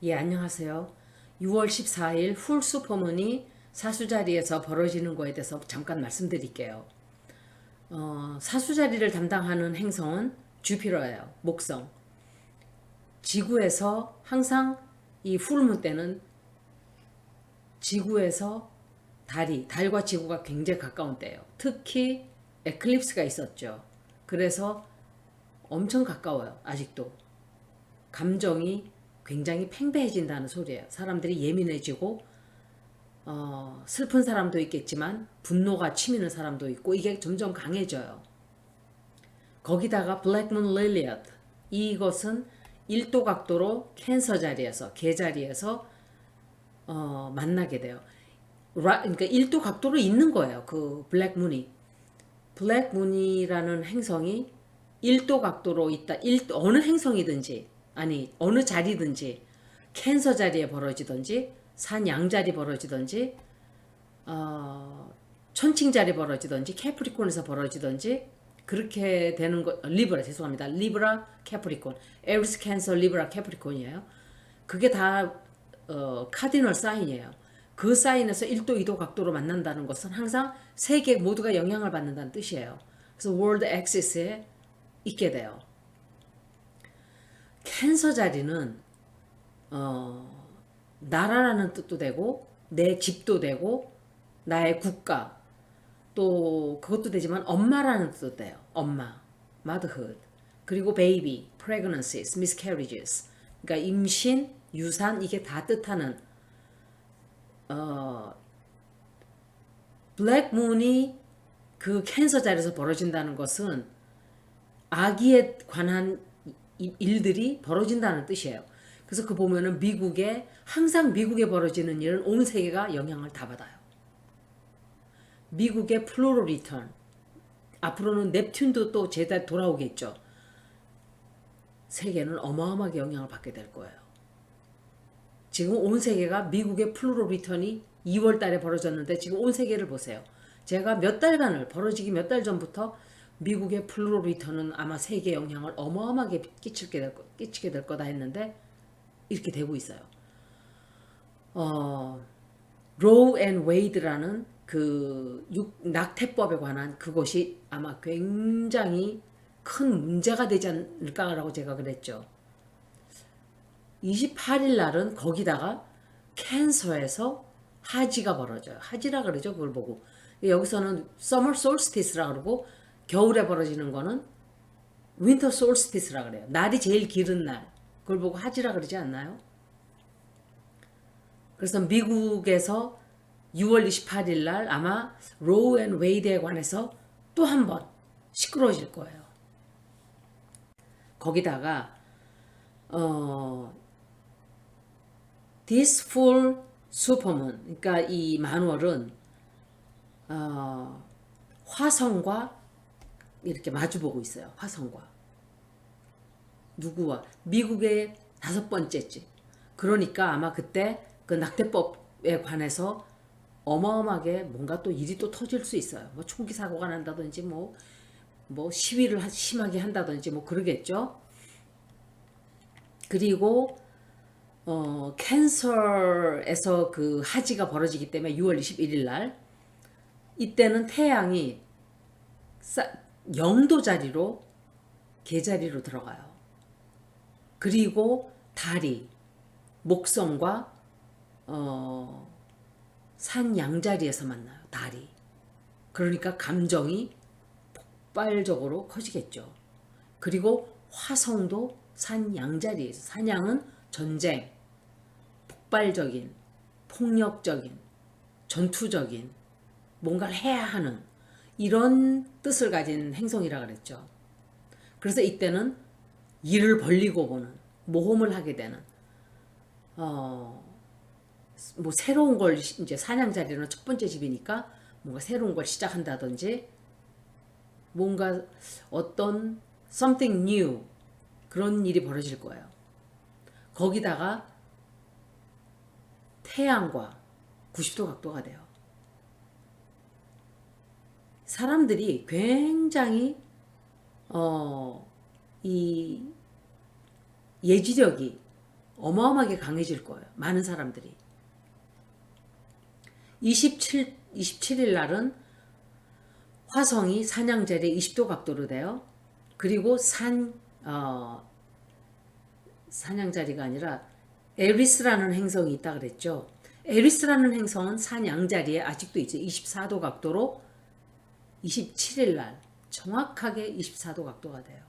예, 안녕하세요. 6월 14일 풀 슈퍼문이 사수자리에서 벌어지는 거에 대해서 잠깐 말씀드릴게요. 사수자리를 담당하는 행성은 주피터예요. 목성. 지구에서 항상 이 풀문 때는 지구에서 달과 지구가 굉장히 가까운 때예요. 특히 에클립스가 있었죠. 그래서 엄청 가까워요. 아직도. 감정이 굉장히 팽배해진다는 소리예요. 사람들이 예민해지고 슬픈 사람도 있겠지만 분노가 치미는 사람도 있고 이게 점점 강해져요. 거기다가 블랙문 릴리엇 이것은 1도 각도로 캔서 자리에서 개자리에서 만나게 돼요. 그러니까 1도 각도로 있는 거예요. 그 블랙문이. 블랙문이라는 행성이 1도 각도로 있다. 어느 행성이든지 아니 어느 자리든지 캔서 자리에 벌어지든지 산 양자리 벌어지든지 천칭 자리 벌어지든지 캐프리콘에서 벌어지든지 그렇게 되는 거 리브라 죄송합니다. 리브라 캐프리콘 에리스 캔서 리브라 캐프리콘이에요. 그게 다 카디널 사인이에요. 그 사인에서 1도 2도 각도로 만난다는 것은 항상 세계 모두가 영향을 받는다는 뜻이에요. 그래서 월드 엑시스에 있게 돼요. 캔서 자리는 나라라는 뜻도 되고 내 집도 되고 나의 국가 또 그것도 되지만 엄마라는 뜻도 돼요. 엄마, motherhood 그리고 baby, pregnancies, miscarriages 그러니까 임신, 유산 이게 다 뜻하는 블랙문이 그 캔서 자리에서 벌어진다는 것은 아기에 관한 일들이 벌어진다는 뜻이에요. 그래서 그 보면은 항상 미국에 벌어지는 일은 온 세계가 영향을 다 받아요. 미국의 플로로 리턴 앞으로는 넵튠도 또 제때 돌아오겠죠. 세계는 어마어마하게 영향을 받게 될 거예요. 지금 온 세계가 미국의 플로로 리턴이 2월 달에 벌어졌는데 지금 온 세계를 보세요. 제가 몇 달간을 벌어지기 몇 달 전부터 미국의 플로로 리턴은 아마 세계 영향을 어마어마하게 끼치게 될 거다 했는데 이렇게 되고 있어요. 로우 앤 웨이드라는 그 낙태법에 관한 그것이 아마 굉장히 큰 문제가 되지 않을까라고 제가 그랬죠. 28일 날은 거기다가 캔서에서 하지가 벌어져요. 하지라 그러죠. 그걸 보고. 여기서는 summer solstice라 그러고 겨울에 벌어지는 거는 winter solstice라 그래요. 날이 제일 길은 날. 그걸 보고 하지라 그러지 않나요? 그래서 미국에서 6월 28일 날 아마 로우 앤 웨이드에 관해서 또 한 번 시끄러워질 거예요. 거기다가 This Full Supermoon 그러니까 이 만월은 화성과 이렇게 마주보고 있어요. 화성과 누구와 미국의 5번째지. 그러니까 아마 그때 그 낙태법에 관해서 어마어마하게 뭔가 또 일이 또 터질 수 있어요. 뭐 총기 사고가 난다든지 뭐 시위를 심하게 한다든지 뭐 그러겠죠. 그리고 캔서에서 그 하지가 벌어지기 때문에 6월 21일 날 이때는 태양이 0도 자리로 개자리로 들어가요. 그리고 달이 목성과 산 양자리에서 만나요. 달이. 그러니까 감정이 폭발적으로 커지겠죠. 그리고 화성도 산 양자리에서 산양은 전쟁, 폭발적인, 폭력적인, 전투적인 뭔가를 해야 하는 이런 뜻을 가진 행성이라 그랬죠. 그래서 이때는 일을 벌리고 보는 모험을 하게 되는 뭐 새로운 걸 이제 사냥자리는 첫 번째 집이니까 뭔가 새로운 걸 시작한다든지 뭔가 어떤 something new 그런 일이 벌어질 거예요. 거기다가 태양과 90도 각도가 돼요. 사람들이 굉장히 이 예지력이 어마어마하게 강해질 거예요. 많은 사람들이. 27일 날은 화성이 산양자리에 20도 각도로 돼요. 그리고 산양자리가 아니라 에리스라는 행성이 있다 그랬죠. 에리스라는 행성은 산양자리에 아직도 있죠. 24도 각도로 27일 날 정확하게 24도 각도가 돼요.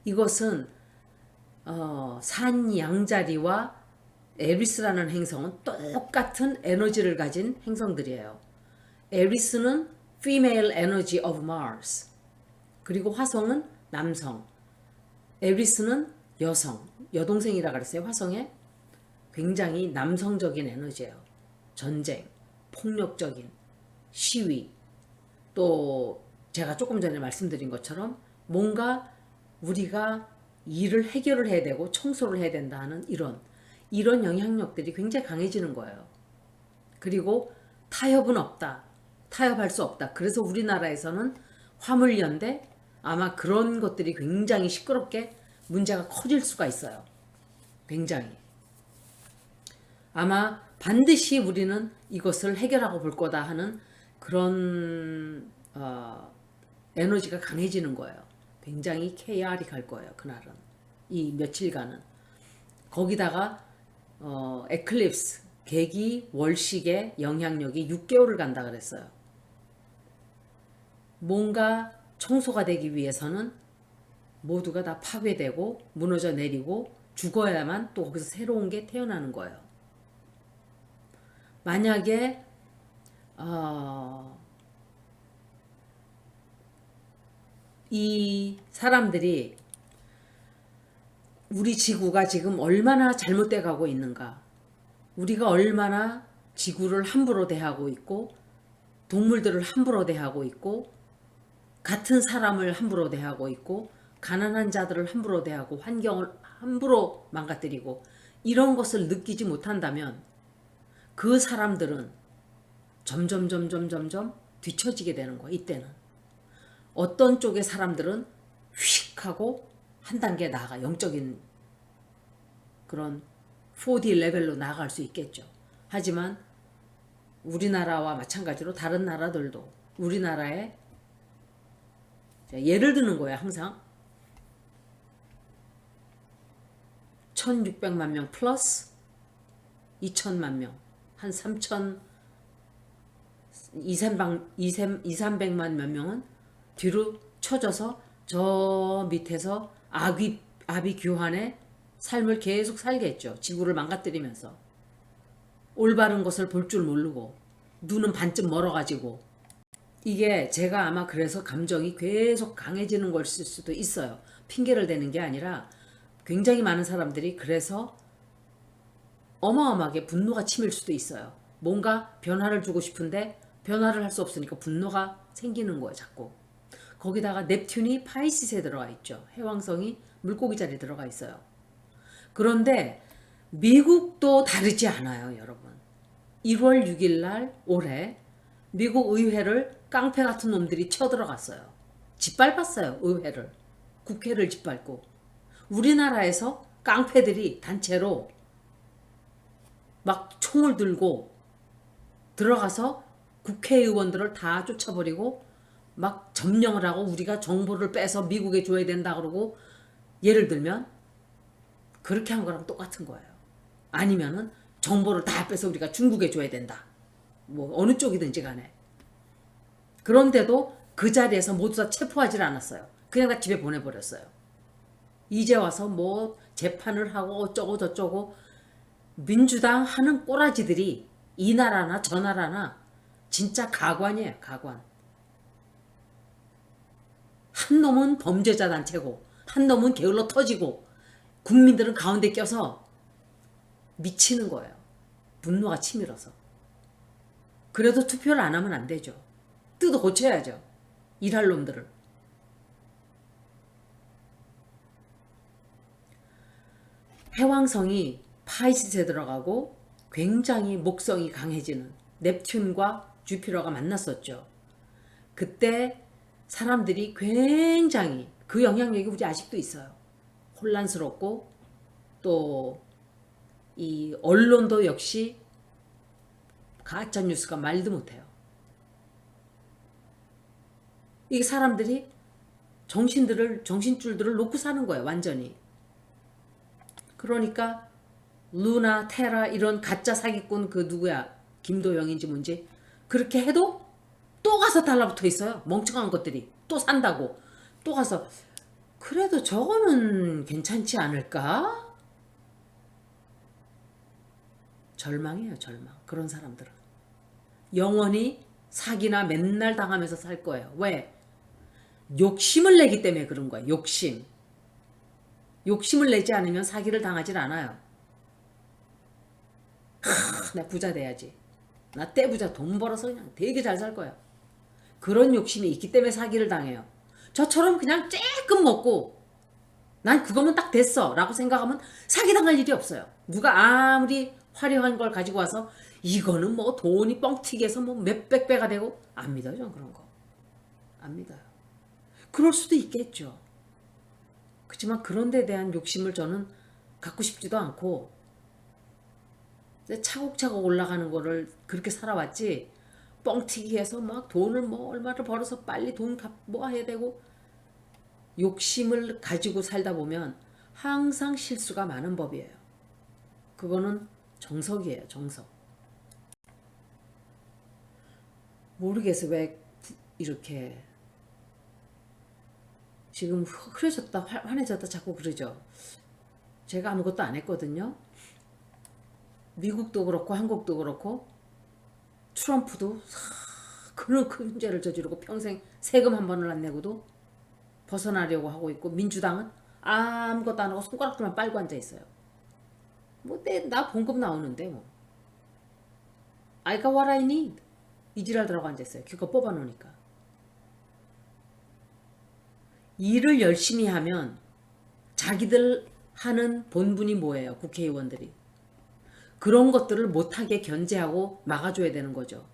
이것은 산양자리와 에리스라는 행성은 똑같은 에너지를 가진 행성들이에요. 에리스는 female energy of Mars. 그리고 화성은 남성. 에리스는 여성, 여동생이라 그랬어요. 화성에 굉장히 남성적인 에너지예요. 전쟁, 폭력적인 시위, 또 제가 조금 전에 말씀드린 것처럼 뭔가 우리가 일을 해결을 해야 되고 청소를 해야 된다 하는 이런 영향력들이 굉장히 강해지는 거예요. 그리고 타협은 없다. 타협할 수 없다. 그래서 우리나라에서는 화물연대 아마 그런 것들이 굉장히 시끄럽게 문제가 커질 수가 있어요. 굉장히. 아마 반드시 우리는 이것을 해결하고 볼 거다 하는 그런 에너지가 강해지는 거예요. 굉장히 KR이 거예요. 그날은. 이 며칠간은. 거기다가 에클립스, 개기, 월식의 영향력이 6개월을 간다 그랬어요. 뭔가 청소가 되기 위해서는 모두가 다 파괴되고 무너져 내리고 죽어야만 또 거기서 새로운 게 태어나는 거예요. 만약에 이 사람들이 우리 지구가 지금 얼마나 잘못돼 가고 있는가, 우리가 얼마나 지구를 함부로 대하고 있고 동물들을 함부로 대하고 있고 같은 사람을 함부로 대하고 있고 가난한 자들을 함부로 대하고 환경을 함부로 망가뜨리고 이런 것을 느끼지 못한다면 그 사람들은 점점 뒤처지게 되는 거야. 이때는 어떤 쪽의 사람들은 휙 하고 한 단계 나아가 영적인 그런 4D 레벨로 나아갈 수 있겠죠. 하지만 우리나라와 마찬가지로 다른 나라들도 우리나라에 예를 드는 거야. 항상 1600만 명 플러스 2000만 명, 한 3천 2,300만 몇 명은 뒤로 쳐져서 저 밑에서 아비규환의 삶을 계속 살겠죠. 지구를 망가뜨리면서 올바른 것을 볼 줄 모르고 눈은 반쯤 멀어가지고. 이게 제가 아마 그래서 감정이 계속 강해지는 걸 수도 있어요. 핑계를 대는 게 아니라 굉장히 많은 사람들이 그래서 어마어마하게 분노가 치밀 수도 있어요. 뭔가 변화를 주고 싶은데 변화를 할 수 없으니까 분노가 생기는 거예요. 자꾸. 거기다가 넵튠이 파이시스에 들어가 있죠. 해왕성이 물고기 자리에 들어가 있어요. 그런데 미국도 다르지 않아요. 여러분. 1월 6일 날 올해 미국 의회를 깡패 같은 놈들이 쳐들어갔어요. 짓밟았어요. 의회를. 국회를 짓밟고. 우리나라에서 깡패들이 단체로 막 총을 들고 들어가서 국회의원들을 다 쫓아버리고 막 점령을 하고 우리가 정보를 빼서 미국에 줘야 된다 그러고, 예를 들면 그렇게 한 거랑 똑같은 거예요. 아니면은 정보를 다 빼서 우리가 중국에 줘야 된다. 뭐 어느 쪽이든지 간에. 그런데도 그 자리에서 모두 다 체포하지 않았어요. 그냥 다 집에 보내버렸어요. 이제 와서 뭐 재판을 하고 어쩌고 저쩌고. 민주당 하는 꼬라지들이 이 나라나 저 나라나 진짜 가관이에요. 가관. 한 놈은 범죄자 단체고 한 놈은 게을러 터지고 국민들은 가운데 껴서 미치는 거예요. 분노가 치밀어서. 그래도 투표를 안 하면 안 되죠. 뜯어 고쳐야죠. 일할 놈들을. 해왕성이 파이시스에 들어가고 굉장히 목성이 강해지는 넵튠과 주피터가 만났었죠. 그때 사람들이 굉장히 그 영향력이 우리 아직도 있어요. 혼란스럽고 또 이 언론도 역시 가짜 뉴스가 말도 못해요. 이게 사람들이 정신줄들을 놓고 사는 거예요, 완전히. 그러니까 루나, 테라 이런 가짜 사기꾼 그 누구야, 김도영인지 뭔지 그렇게 해도 또 가서 달라붙어 있어요. 멍청한 것들이 또 산다고 또 가서. 그래도 저거는 괜찮지 않을까? 절망이에요, 절망. 그런 사람들은 영원히 사기나 맨날 당하면서 살 거예요. 왜? 욕심을 내기 때문에 그런 거예요. 욕심을 내지 않으면 사기를 당하질 않아요. 나 부자 돼야지, 나 떼부자, 돈 벌어서 그냥 되게 잘 살 거야. 그런 욕심이 있기 때문에 사기를 당해요. 저처럼 그냥 쬐끔 먹고 난 그거면 딱 됐어 라고 생각하면 사기당할 일이 없어요. 누가 아무리 화려한 걸 가지고 와서 이거는 뭐 돈이 뻥튀기해서 뭐 몇백 배가 되고, 안 믿어요. 전 그런 거 안 믿어요. 그럴 수도 있겠죠. 그렇지만 그런 데 대한 욕심을 저는 갖고 싶지도 않고, 차곡차곡 올라가는 거를 그렇게 살아왔지, 뻥튀기해서 막 돈을 뭐 얼마를 벌어서 빨리 돈 모아야 되고, 욕심을 가지고 살다 보면 항상 실수가 많은 법이에요. 그거는 정석이에요, 정석. 모르겠어, 왜 이렇게 지금 흐려졌다 환해졌다 자꾸 그러죠. 제가 아무것도 안 했거든요. 미국도 그렇고 한국도 그렇고 트럼프도 그런 큰 죄를 저지르고 평생 세금 한 번을 안 내고도 벗어나려고 하고 있고, 민주당은 아무것도 안 하고 손가락들만 빨고 앉아 있어요. 뭐 나 봉급 나오는데 뭐 I got what I need 이 지랄들하고 앉아 있어요. 그거 뽑아 놓으니까. 일을 열심히 하면 자기들 하는 본분이 뭐예요? 국회의원들이 그런 것들을 못하게 견제하고 막아줘야 되는 거죠.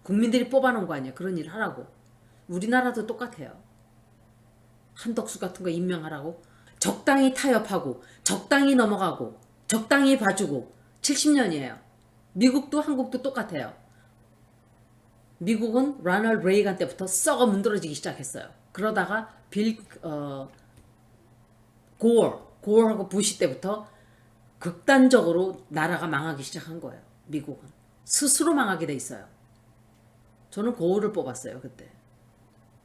국민들이 뽑아놓은 거 아니야, 그런 일 하라고. 우리나라도 똑같아요. 한덕수 같은 거 임명하라고 적당히 타협하고 적당히 넘어가고 적당히 봐주고. 70년이에요. 미국도 한국도 똑같아요. 미국은 라널드 레이간 때부터 썩어 문드러지기 시작했어요. 그러다가 고어하고 부시 때부터 극단적으로 나라가 망하기 시작한 거예요. 미국은 스스로 망하게 돼 있어요. 저는 고어를 뽑았어요. 그때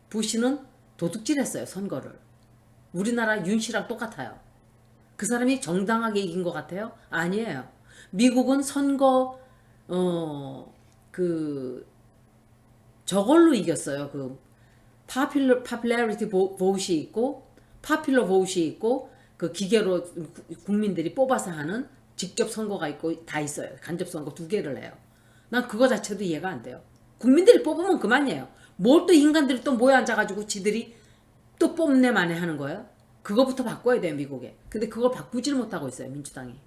부시는 도둑질했어요, 선거를. 우리나라 윤 씨랑 똑같아요. 그 사람이 정당하게 이긴 것 같아요? 아니에요. 미국은 선거 저걸로 이겼어요. 그 popularity vote이 있고 popular vote이 있고, 그 기계로 국민들이 뽑아서 하는 직접 선거가 있고 다 있어요. 간접 선거 2개를 해요. 난 그거 자체도 이해가 안 돼요. 국민들이 뽑으면 그만이에요. 뭘 또 인간들이 또 모여 앉아가지고 지들이 또 뽐내 만에 하는 거예요. 그거부터 바꿔야 돼요, 미국에. 근데 그걸 바꾸지를 못하고 있어요, 민주당이.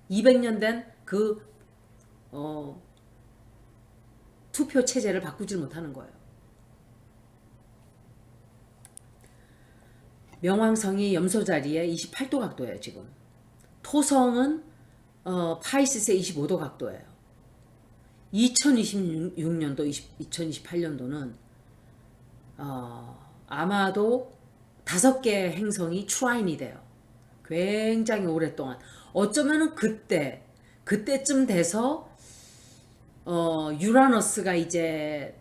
200년 된 그 투표 체제를 바꾸질 못하는 거예요. 명왕성이 염소 자리에 28도 각도예요, 지금. 토성은 파이시스의 25도 각도예요. 2026년도, 2028년도는 아마도 5개의 행성이 트라인이 돼요. 굉장히 오랫동안. 어쩌면은 그때쯤 돼서 유라너스가 이제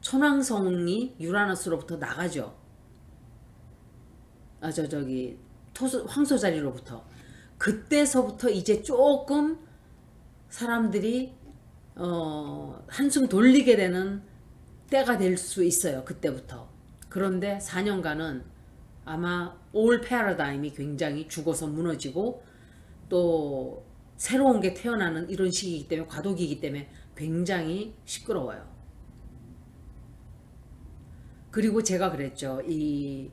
천왕성이 유라너스로부터 나가죠. 황소 자리로부터. 그때서부터 이제 조금 사람들이 한숨 돌리게 되는 때가 될 수 있어요. 그때부터. 그런데 4년간은 아마 올 패러다임이 굉장히 죽어서 무너지고, 또 새로운 게 태어나는 이런 시기이기 때문에, 과도기이기 때문에 굉장히 시끄러워요. 그리고 제가 그랬죠. 이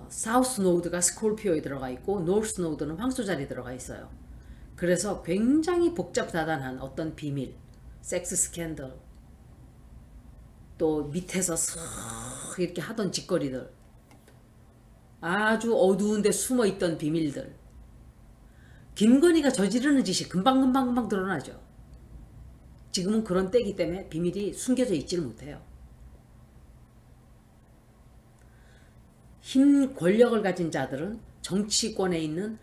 사우스 노드가 스콜피오에 들어가 있고 노스 노드는 황소자리에 들어가 있어요. 그래서 굉장히 복잡다단한 어떤 비밀, 섹스 스캔들, 또 밑에서 싹 이렇게 하던 짓거리들, 아주 어두운 데 숨어 있던 비밀들. 김건희가 저지르는 짓이 금방금방 드러나죠. 지금은 그런 때이기 때문에 비밀이 숨겨져 있지를 못해요. 힘, 권력을 가진 자들은 정치권에 있는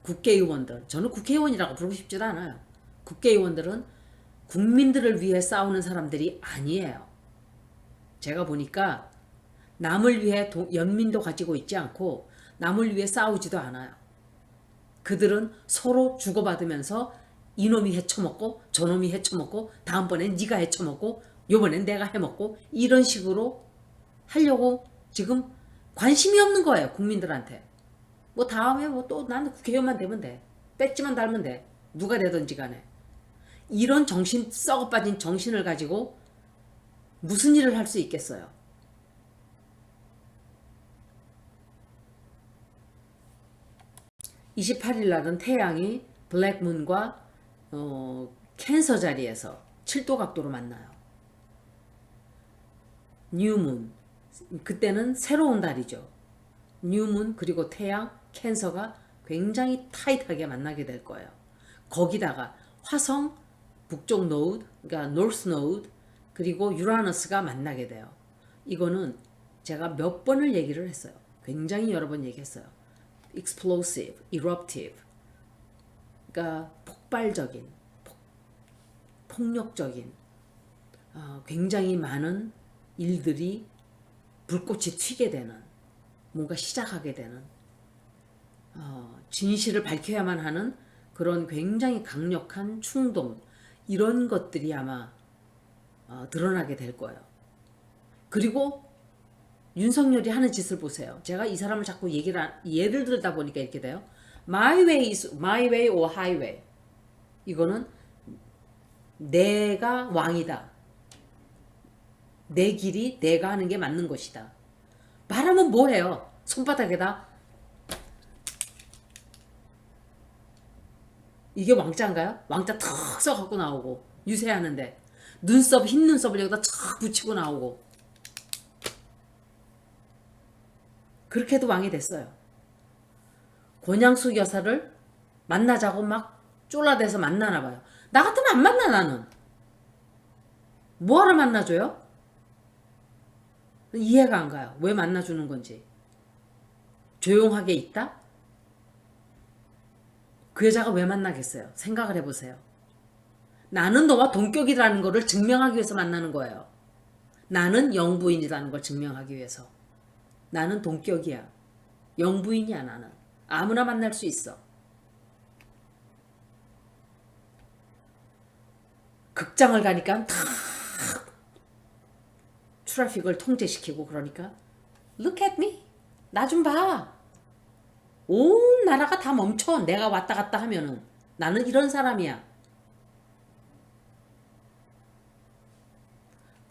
국회의원들, 저는 국회의원이라고 부르고 싶지도 않아요. 국회의원들은 국민들을 위해 싸우는 사람들이 아니에요. 제가 보니까 남을 위해 연민도 가지고 있지 않고 남을 위해 싸우지도 않아요. 그들은 서로 주고받으면서 이놈이 헤쳐먹고 저놈이 헤쳐먹고 다음번엔 네가 헤쳐먹고 요번엔 내가 해먹고 이런 식으로 하려고 지금 관심이 없는 거예요. 국민들한테. 뭐 다음에 뭐 또 나는 국회의원만 되면 돼. 배지만 달면 돼. 누가 되든지 간에. 이런 정신 썩어 빠진 정신을 가지고 무슨 일을 할 수 있겠어요. (28일) 날은 태양이 블랙문과 캔서 자리에서 7도 각도로 만나요. 뉴문, 그때는 새로운 달이죠. 뉴문 그리고 태양, 캔서가 굉장히 타이트하게 만나게 될 거예요. 거기다가 화성 북쪽 노드, 그러니까 노스 노드, 그리고 유라너스가 만나게 돼요. 이거는 제가 몇 번을 얘기를 했어요. 굉장히 여러 번 얘기했어요. explosive, eruptive, 그러니까 폭발적인, 폭력적인, 굉장히 많은 일들이 불꽃이 튀게 되는, 뭔가 시작하게 되는, 진실을 밝혀야만 하는 그런 굉장히 강력한 충동, 이런 것들이 아마 드러나게 될 거예요. 그리고 윤석열이 하는 짓을 보세요. 제가 이 사람을 자꾸 예를 들다 보니까 이렇게 돼요. My way is my way or highway. 이거는 내가 왕이다. 내 길이 내가 하는 게 맞는 것이다. 말하면 뭐해요? 손바닥에다 이게 왕자인가요? 왕자 턱 써갖고 나오고 유세하는데 눈썹 흰 눈썹을 여기다 촥 붙이고 나오고 그렇게 해도 왕이 됐어요. 권양숙 여사를 만나자고 막 쫄라대서 만나나 봐요. 나 같으면 안 만나. 나는 뭐하러 만나줘요? 이해가 안 가요. 왜 만나주는 건지. 조용하게 있다? 그 여자가 왜 만나겠어요? 생각을 해보세요. 나는 너와 동격이라는 것을 증명하기 위해서 만나는 거예요. 나는 영부인이라는 걸 증명하기 위해서. 나는 동격이야. 영부인이야. 나는 아무나 만날 수 있어. 극장을 가니까 다 트래픽을 통제시키고 그러니까 Look at me. 나 좀 봐. 온 나라가 다 멈춰. 내가 왔다 갔다 하면은. 나는 이런 사람이야.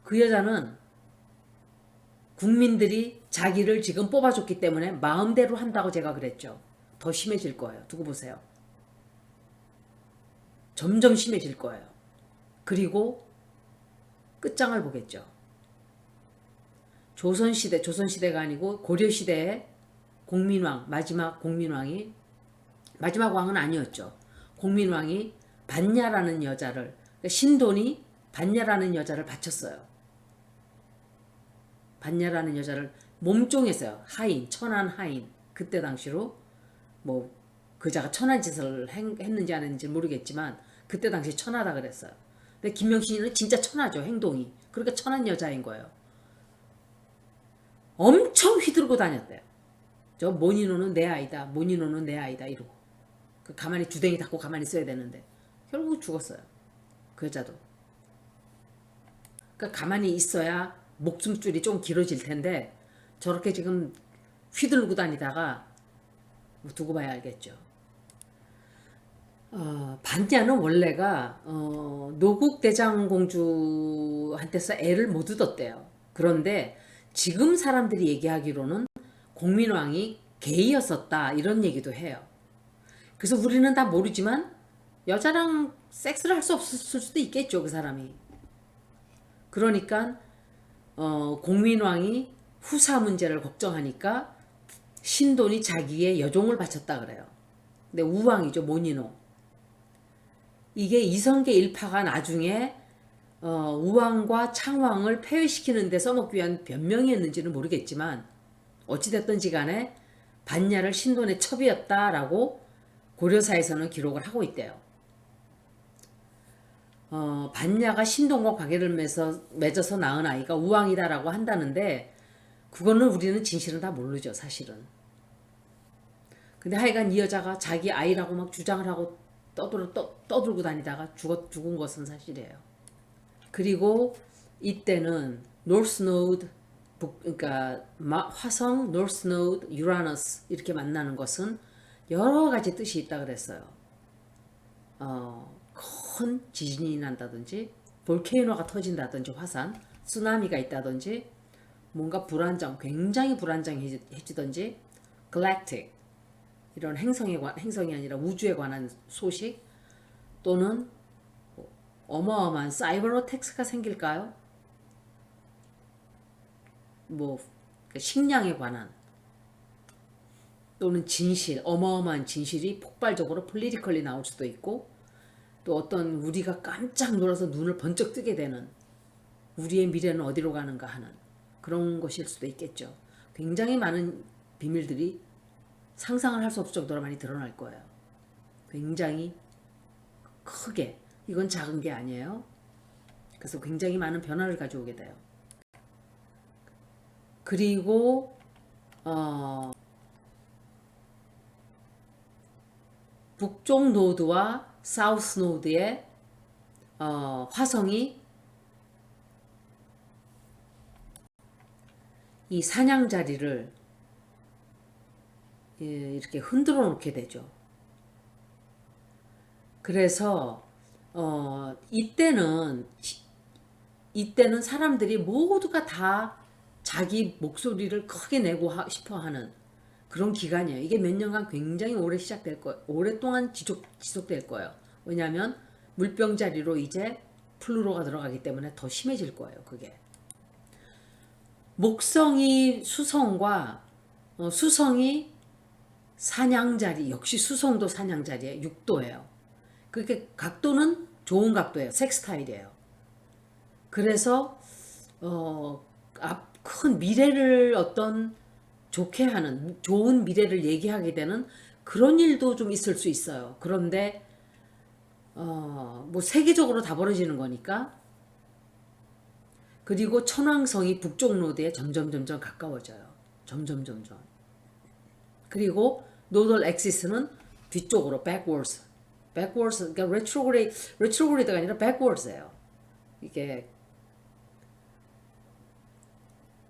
그 여자는 국민들이 자기를 지금 뽑아줬기 때문에 마음대로 한다고 제가 그랬죠. 더 심해질 거예요. 두고 보세요. 점점 심해질 거예요. 그리고 끝장을 보겠죠. 조선시대가 아니고 고려시대에 공민왕, 마지막 공민왕이, 마지막 왕은 아니었죠. 공민왕이 반야라는 여자를, 신돈이 반야라는 여자를 바쳤어요. 반야라는 여자를 몸종했어요. 하인, 천한 하인. 그때 당시로 뭐 그자가 천한 짓을 했는지 안 했는지 모르겠지만 그때 당시 천하다 그랬어요. 근데 김명신은 진짜 천하죠. 행동이. 그러니까 천한 여자인 거예요. 엄청 휘두르고 다녔대요. 저 모니노는 내 아이다. 모니노는 내 아이다. 이러고. 그 가만히 주댕이 닫고 가만히 있어야 되는데 결국 죽었어요. 그 여자도. 그러니까 가만히 있어야 목숨줄이 좀 길어질 텐데 저렇게 지금 휘둘고 다니다가 뭐 두고 봐야 알겠죠. 반야는 원래가 노국대장공주한테서 애를 못 얻었대요. 그런데 지금 사람들이 얘기하기로는 공민왕이 게이였었다 이런 얘기도 해요. 그래서 우리는 다 모르지만 여자랑 섹스를 할 수 없었을 수도 있겠죠. 그 사람이. 그러니까 공민왕이 후사 문제를 걱정하니까 신돈이 자기의 여종을 바쳤다 그래요. 근데 우왕이죠, 모니노. 이게 이성계 일파가 나중에 우왕과 창왕을 폐위시키는 데 써먹기 위한 변명이었는지는 모르겠지만 어찌됐든지 간에 반야를 신돈의 첩이었다라고 고려사에서는 기록을 하고 있대요. 반야가 신돈과 관계를 맺어서 낳은 아이가 우왕이다라고 한다는데 그거는 우리는 진실은 다 모르죠, 사실은. 근데 하여간 이 여자가 자기 아이라고 막 주장을 하고 떠들고 다니다가 죽은 것은 사실이에요. 그리고 이때는 노스 노드, 그러니까 화성, 노스 노드, 유라너스 이렇게 만나는 것은 여러 가지 뜻이 있다 그랬어요. 큰 지진이 난다든지, 볼케이노가 터진다든지, 화산, 쓰나미가 있다든지, 뭔가 굉장히 불안정해지든지, galactic 이런 행성이 아니라 우주에 관한 소식, 또는 어마어마한 사이버 어택스가 생길까요? 뭐 식량에 관한, 또는 어마어마한 진실이 폭발적으로 폴리티컬리 나올 수도 있고, 또 어떤 우리가 깜짝 놀라서 눈을 번쩍 뜨게 되는, 우리의 미래는 어디로 가는가 하는 그런 것일 수도 있겠죠. 굉장히 많은 비밀들이 상상을 할 수 없을 정도로 많이 드러날 거예요. 굉장히 크게. 이건 작은 게 아니에요. 그래서 굉장히 많은 변화를 가져오게 돼요. 그리고 북쪽 노드와 사우스 노드의 화성이 이 사냥자리를 이렇게 흔들어 놓게 되죠. 그래서 이때는 사람들이 모두가 다 자기 목소리를 크게 내고 싶어하는 그런 기간이에요. 이게 몇 년간 굉장히 오랫동안 지속될 거예요. 왜냐하면 물병자리로 이제 플루토가 들어가기 때문에 더 심해질 거예요. 그게. 목성이 수성과 수성이 사냥자리, 역시 수성도 사냥자리에 6도예요. 그렇게 각도는 좋은 각도예요. 섹스타일이에요. 그래서 큰 미래를 좋게 하는, 좋은 미래를 얘기하게 되는 그런 일도 좀 있을 수 있어요. 그런데 뭐 세계적으로 다 벌어지는 거니까. 그리고 천왕성이 북쪽 노드에 점점 가까워져요. 점점. 그리고 노덜 엑시스는 뒤쪽으로 backwards, 그러니까 retrograde가 아니라 backwards예요. 이게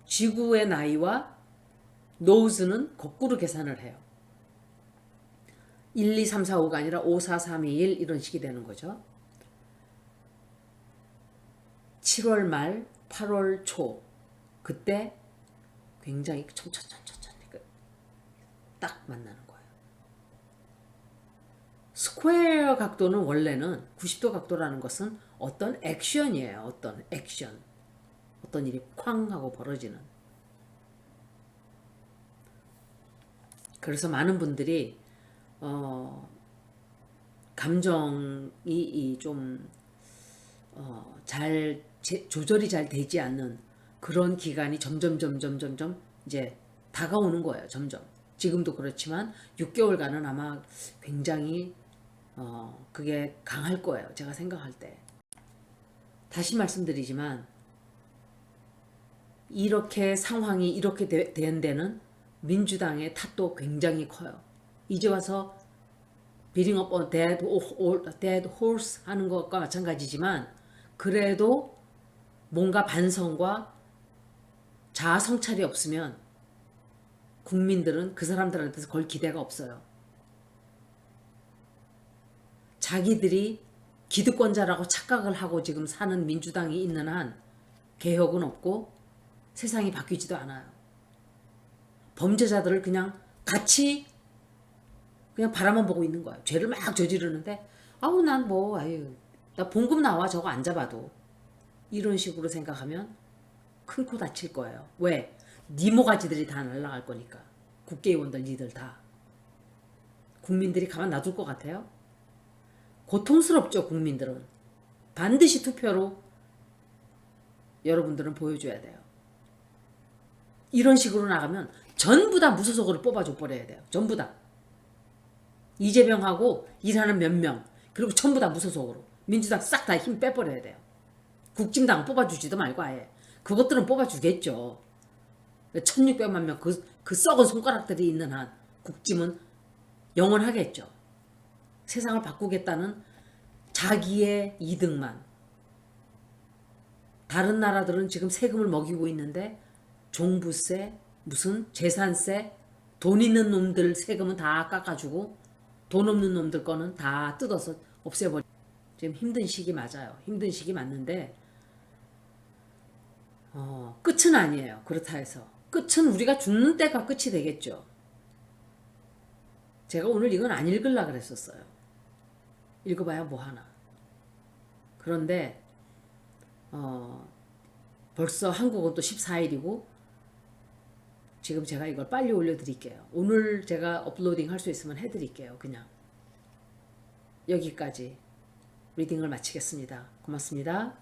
지구의 나이와 노즈는 거꾸로 계산을 해요. 1, 2, 3, 4, 5가 아니라 5, 4, 3, 2, 1 이런 식이 되는 거죠. 7월 말, 8월 초 그때 굉장히 천천히 딱 만나는 거예요. 스퀘어 각도는 원래는 90도 각도라는 것은 어떤 액션이에요. 어떤 액션. 어떤 일이 쾅 하고 벌어지는. 그래서 많은 분들이 감정이 좀 조절이 잘 되지 않는 그런 기간이 점점 이제 다가오는 거예요. 점점. 지금도 그렇지만 6개월간은 아마 굉장히 그게 강할 거예요. 제가 생각할 때. 다시 말씀드리지만 이렇게 상황이 이렇게 된 데는 민주당의 탓도 굉장히 커요. 이제 와서 beating up a dead horse 하는 것과 마찬가지지만 그래도 뭔가 반성과 자아 성찰이 없으면 국민들은 그 사람들한테서 걸 기대가 없어요. 자기들이 기득권자라고 착각을 하고 지금 사는 민주당이 있는 한 개혁은 없고 세상이 바뀌지도 않아요. 범죄자들을 그냥 같이 그냥 바라만 보고 있는 거예요. 죄를 막 저지르는데 나 봉급 나와 저거 안 잡아도 이런 식으로 생각하면 큰 코 다칠 거예요. 왜? 네 모가지들이 다 날아갈 거니까. 국회의원들 니들 다. 국민들이 가만 놔둘 것 같아요? 고통스럽죠, 국민들은. 반드시 투표로 여러분들은 보여줘야 돼요. 이런 식으로 나가면 전부 다 무소속으로 뽑아줘 버려야 돼요. 전부 다. 이재명하고 일하는 몇 명, 그리고 전부 다 무소속으로. 민주당 싹 다 힘 빼버려야 돼요. 국진당 뽑아주지도 말고 아예. 그것들은 뽑아주겠죠. 1600만 명 그 썩은 손가락들이 있는 한 국짐은 영원하겠죠. 세상을 바꾸겠다는 자기의 이득만. 다른 나라들은 지금 세금을 먹이고 있는데 종부세, 무슨 재산세, 돈 있는 놈들 세금은 다 깎아주고 돈 없는 놈들 거는 다 뜯어서 없애버려. 지금 힘든 시기 맞아요. 힘든 시기 맞는데 끝은 아니에요. 그렇다 해서. 끝은 우리가 죽는 때가 끝이 되겠죠. 제가 오늘 이건 안 읽으려고 그랬었어요. 읽어봐야 뭐하나. 그런데 벌써 한국은 또 14일이고 지금 제가 이걸 빨리 올려드릴게요. 오늘 제가 업로딩 할 수 있으면 해드릴게요. 그냥 여기까지 리딩을 마치겠습니다. 고맙습니다.